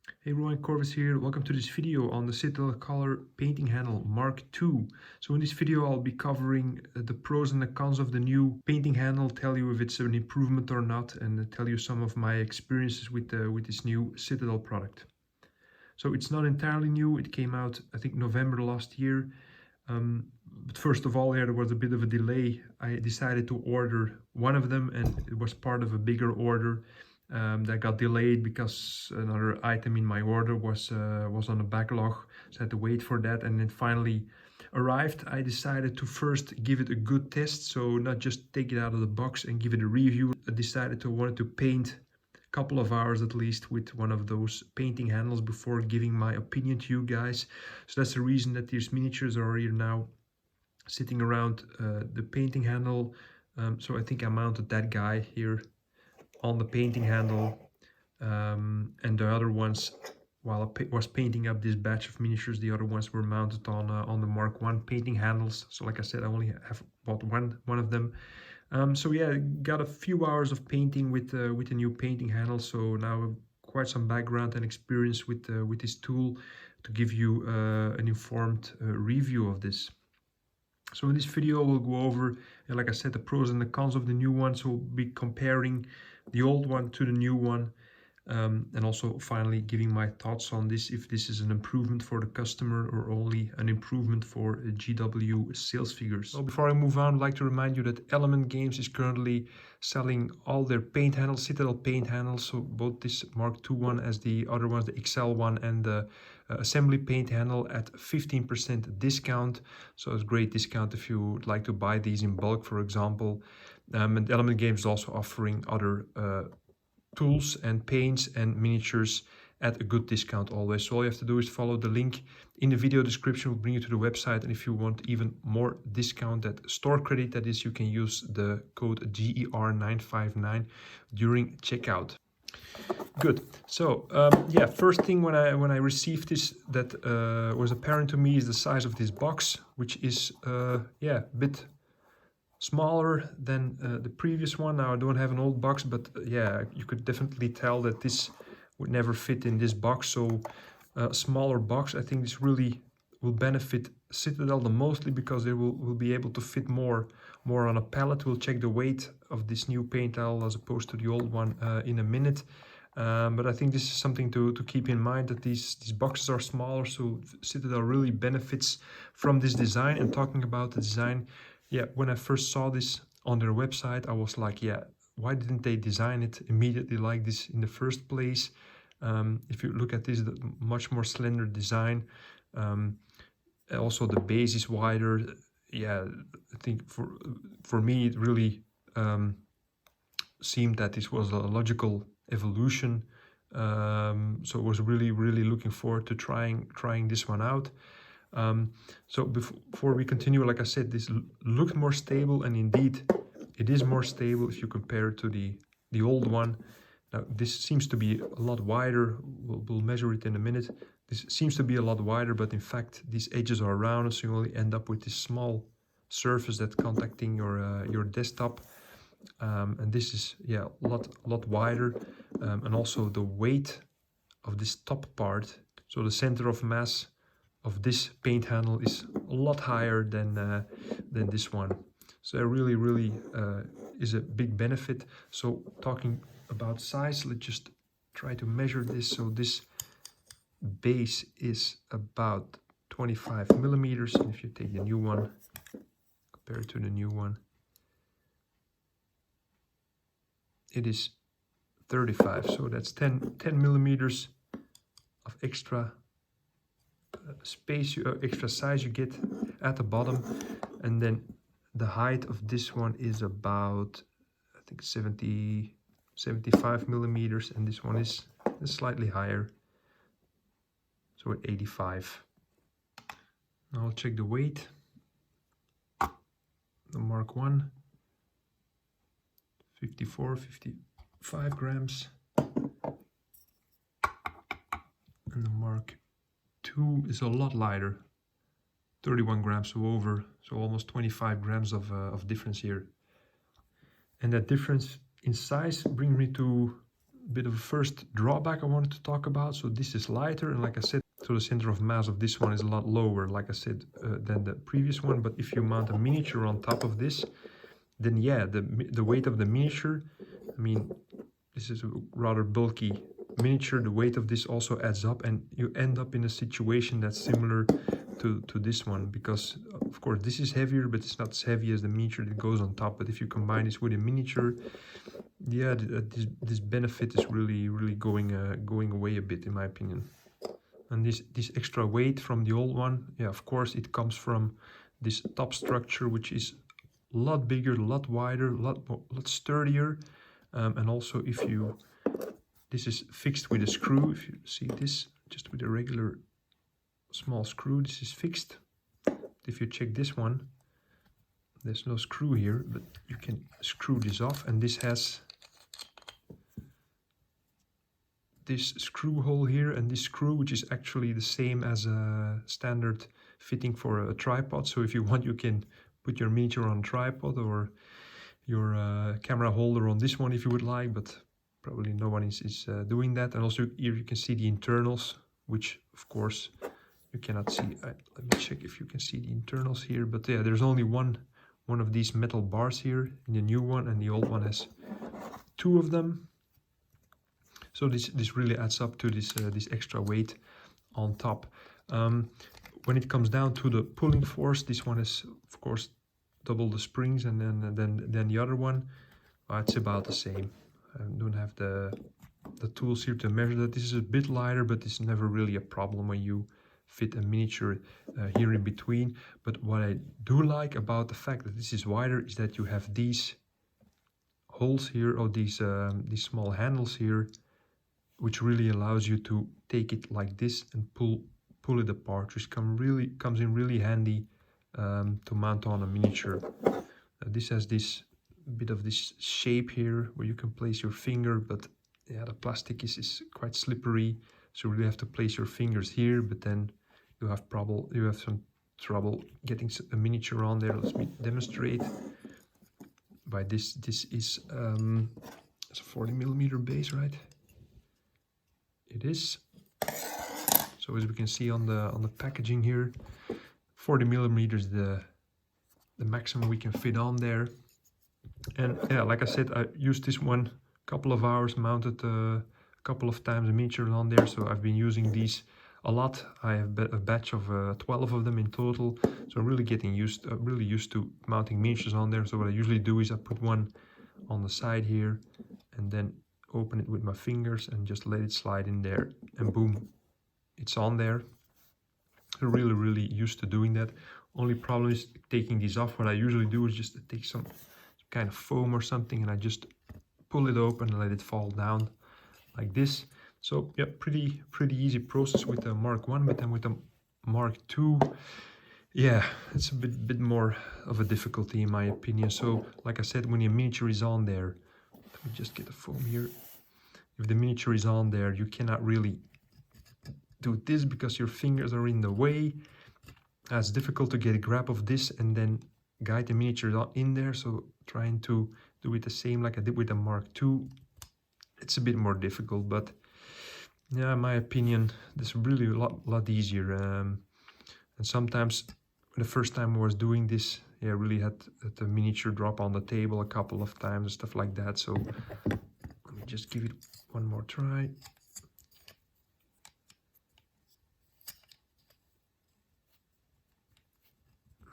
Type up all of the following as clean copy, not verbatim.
Hey everyone, Corvus here. Welcome to this video on the Citadel Painting Handle Mk2. So in this video I'll be covering the pros and the cons of the new painting handle, tell you if it's an improvement or not, and tell you some of my experiences with this new Citadel product. So it's not entirely new. It came out I think November last year. But first of all, there was a bit of a delay. I decided to order one of them, and it was part of a bigger order that got delayed because another item in my order was on a backlog, so I had to wait for that, and then finally arrived. I decided to first give it a good test, so not just take it out of the box and give it a review. I decided to wanted to paint a couple of hours at least with one of those painting handles before giving my opinion to you guys. So that's the reason that these miniatures are here now sitting around the painting handle. So I think I mounted that guy here on the painting handle, and the other ones, while I was painting up this batch of miniatures, the other ones were mounted on the Mark I painting handles. So like I said, I only have bought one of them. So yeah, got a few hours of painting with the new painting handle. So now quite some background and experience with this tool to give you an informed review of this. So in this video we'll go over, like I said, the pros and the cons of the new one. So we'll be comparing the old one to the new one, and also finally giving my thoughts on this, if this is an improvement for the customer or only an improvement for GW sales figures. So before I move on, I'd like to remind you that Element Games is currently selling all their paint handles, Citadel paint handles, so both this Mark II one as the other ones, the XL one and the assembly paint handle, at 15% discount. So it's a great discount if you would like to buy these in bulk, for example. And Element Games is also offering other tools and paints and miniatures at a good discount always. So all you have to do is follow the link in the video description, will bring you to the website, and if you want even more discount, that store credit that is, you can use the code GER959 during checkout. Good. So yeah, first thing when I received this that was apparent to me is the size of this box, which is yeah, a bit smaller than the previous one. Now I don't have an old box, but yeah, you could definitely tell that this would never fit in this box. So smaller box, I think this really will benefit Citadel the mostly, because they will be able to fit more on a pallet. We'll check the weight of this new paint towel as opposed to the old one in a minute. But I think this is something to keep in mind, that these boxes are smaller, so Citadel really benefits from this design. And talking about the design, yeah, when I first saw this on their website, I was like, yeah, why didn't they design it immediately like this in the first place? If you look at this, the much more slender design. Also the base is wider. Yeah, I think for me it really seemed that this was a logical evolution. So I was really looking forward to trying this one out. So before we continue, like I said, this looked more stable, and indeed it is more stable if you compare it to the old one. Now this seems to be a lot wider. We'll measure it in a minute. This seems to be a lot wider, but in fact these edges are round, so you only end up with this small surface that's contacting your desktop. And this is, yeah, a lot wider, and also the weight of this top part, so the center of mass of this paint handle, is a lot higher than this one. So that really is a big benefit. So talking about size, let's just try to measure this. So this base is about 25 millimeters, and if you take the new one, compare it to the new one, it is 35. So that's 10 millimeters of extra space, extra size you get at the bottom. And then the height of this one is about, I think, 75 millimeters, and this one is slightly higher, so at 85. Now I'll check the weight. The Mark I, 55 grams, and the Mark II is a lot lighter, 31 grams, so almost 25 grams of difference here. And that difference in size brings me to bit of a first drawback I wanted to talk about. So this is lighter, and like I said, so the center of mass of this one is a lot lower, like I said, than the previous one. But if you mount a miniature on top of this, then yeah, the weight of the miniature, I mean, this is a rather bulky miniature, the weight of this also adds up, and you end up in a situation that's similar to this one, because of course this is heavier, but it's not as heavy as the miniature that goes on top. But if you combine this with a miniature, yeah, this benefit is really going away a bit, in my opinion. And this extra weight from the old one, yeah, of course it comes from this top structure, which is a lot bigger, a lot wider, a lot sturdier. And also, this is fixed with a screw. If you see this, just with a regular small screw, this is fixed. If you check this one, there's no screw here, but you can screw this off, and this has this screw hole here, and this screw, which is actually the same as a standard fitting for a tripod. So if you want, you can put your miniature on a tripod, or your camera holder on this one if you would like, but probably no one is doing that. And also here you can see the internals, which of course you cannot see. Let me check if you can see the internals here, but yeah, there's only one of these metal bars here in the new one, and the old one has two of them. So this really adds up to this extra weight on top. When it comes down to the pulling force, this one is of course double the springs, and then the other one, it's about the same. I don't have the tools here to measure that. This is a bit lighter, but it's never really a problem when you fit a miniature here in between. But what I do like about the fact that this is wider is that you have these holes here, or these small handles here, which really allows you to take it like this and pull it apart, which comes in really handy to mount on a miniature. This has this bit of this shape here where you can place your finger, but yeah, the plastic is quite slippery, so you really have to place your fingers here, but then you have some trouble getting a miniature on there. Let me demonstrate by this. This is it's a 40mm base, right? It is. So as we can see on the packaging here, 40mm is the maximum we can fit on there. And yeah, like I said, I used this one a couple of hours, mounted a couple of times a miniature on there, so I've been using these a lot. I have a batch of 12 of them in total, so I'm really getting used to mounting miniatures on there. So what I usually do is I put one on the side here, and then open it with my fingers and just let it slide in there, and boom, it's on there. I'm really used to doing that. Only problem is taking these off. What I usually do is just take some kind of foam or something, and I just pull it open and let it fall down like this. So yeah, pretty easy process with the Mark 1, but then with the Mark 2, yeah, it's a bit more of a difficulty in my opinion. So like I said, when your miniature is on there, let me just get the foam here. If the miniature is on there, you cannot really do this because your fingers are in the way. It's difficult to get a grab of this and then guide the miniature in there. So trying to do it the same like I did with the Mark II, it's a bit more difficult. But yeah, in my opinion, this is really a lot easier. And sometimes the first time I was doing this, yeah, I really had the miniature drop on the table a couple of times and stuff like that. So let me just give it one more try.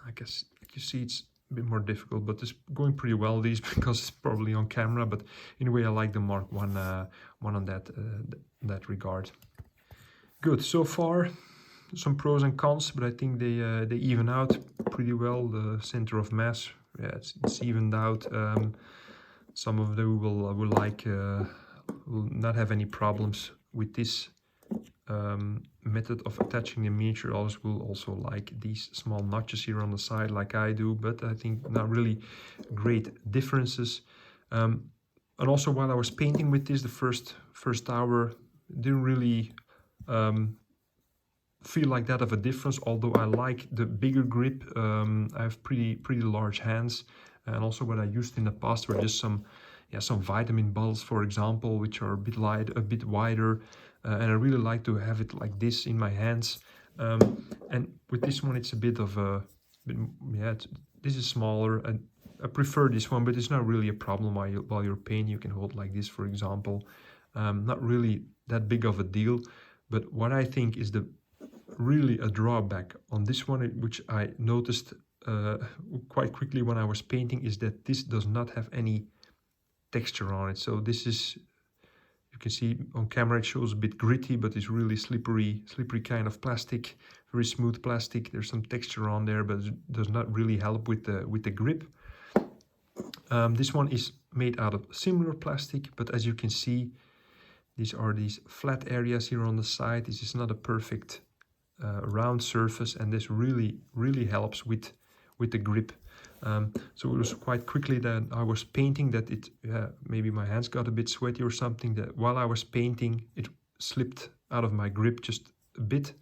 I guess you see it's a bit more difficult, but it's going pretty well these because it's probably on camera. But anyway, I like the Mark 1 on that regard. Good, so far some pros and cons, but I think they even out pretty well. The center of mass, yeah, it's evened out. Some of them will not have any problems with this method of attaching the miniature. Others will also like these small notches here on the side like I do, but I think not really great differences. And also while I was painting with this, the first hour, didn't really feel like that of a difference, although I like the bigger grip. I have pretty large hands, and also what I used in the past were just some yeah, some vitamin bottles, for example, which are a bit light, a bit wider, and I really like to have it like this in my hands. And with this one, it's a bit of a, yeah, this is smaller, and I prefer this one, but it's not really a problem while you're painting. You can hold like this, for example. Not really that big of a deal, but what I think is really a drawback on this one, which I noticed quite quickly when I was painting, is that this does not have any texture on it. So this is, you can see on camera it shows a bit gritty, but it's really slippery kind of plastic, very smooth plastic. There's some texture on there, but it does not really help with the grip. This one is made out of similar plastic, but as you can see, these are these flat areas here on the side. This is not a perfect round surface, and this really helps with the grip. So it was quite quickly that I was painting that it, maybe my hands got a bit sweaty or something, that while I was painting it slipped out of my grip just a bit,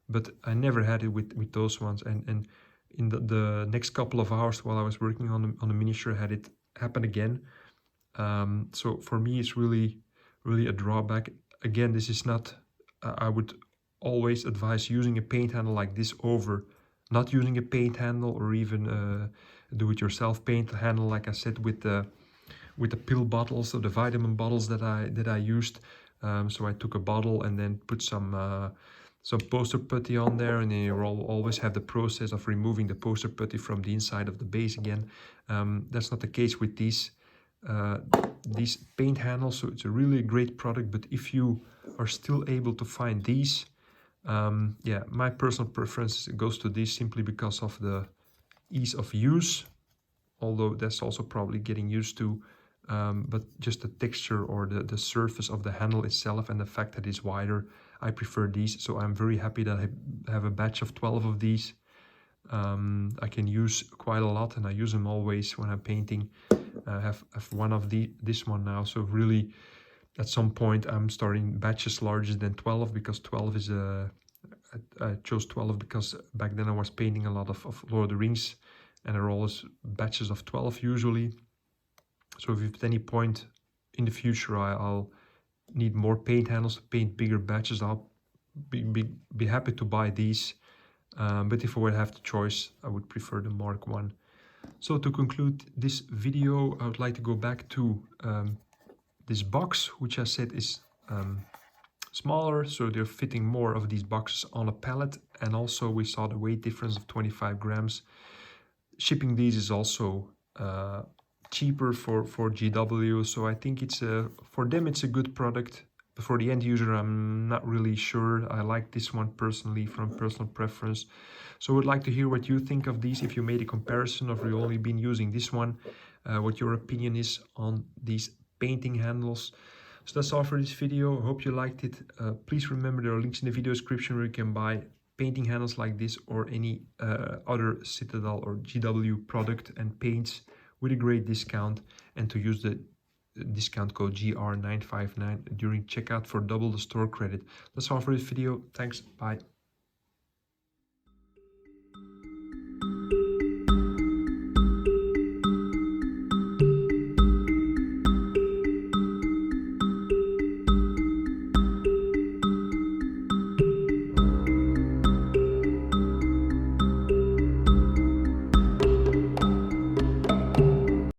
but I never had it with those ones. And in the next couple of hours while I was working on the miniature, I had it happen again. So for me it's really a drawback. Again, this is not, I would always advise using a paint handle like this over not using a paint handle, or even do-it-yourself paint handle, like I said, with the pill bottles or the vitamin bottles that I used. So I took a bottle and then put some poster putty on there, and then you always have the process of removing the poster putty from the inside of the base again. That's not the case with these paint handles, so it's a really great product. But if you are still able to find these, yeah, my personal preference goes to these simply because of the ease of use, although that's also probably getting used to, but just the texture or the surface of the handle itself and the fact that it's wider, I prefer these. So I'm very happy that I have a batch of 12 of these. I can use quite a lot, and I use them always when I'm painting. I have one of this one now, so really at some point I'm starting batches larger than 12, because 12 is I chose 12 because back then I was painting a lot of Lord of the Rings, and there are always batches of 12 usually. So if at any point in the future I'll need more paint handles to paint bigger batches, I'll be happy to buy these. But if I would have the choice, I would prefer the Mark 1. So to conclude this video, I would like to go back to this box, which I said is smaller, so they're fitting more of these boxes on a pallet. And also we saw the weight difference of 25 grams. Shipping these is also cheaper for GW, so I think it's for them it's a good product. But for the end user, I'm not really sure. I like this one personally, from personal preference. So I would like to hear what you think of these, if you made a comparison, or if you've only been using this one, what your opinion is on these painting handles. So that's all for this video. I hope you liked it. Please remember there are links in the video description where you can buy painting handles like this, or any other Citadel or GW product and paints with a great discount, and to use the discount code GR959 during checkout for double the store credit. That's all for this video. Thanks. Bye.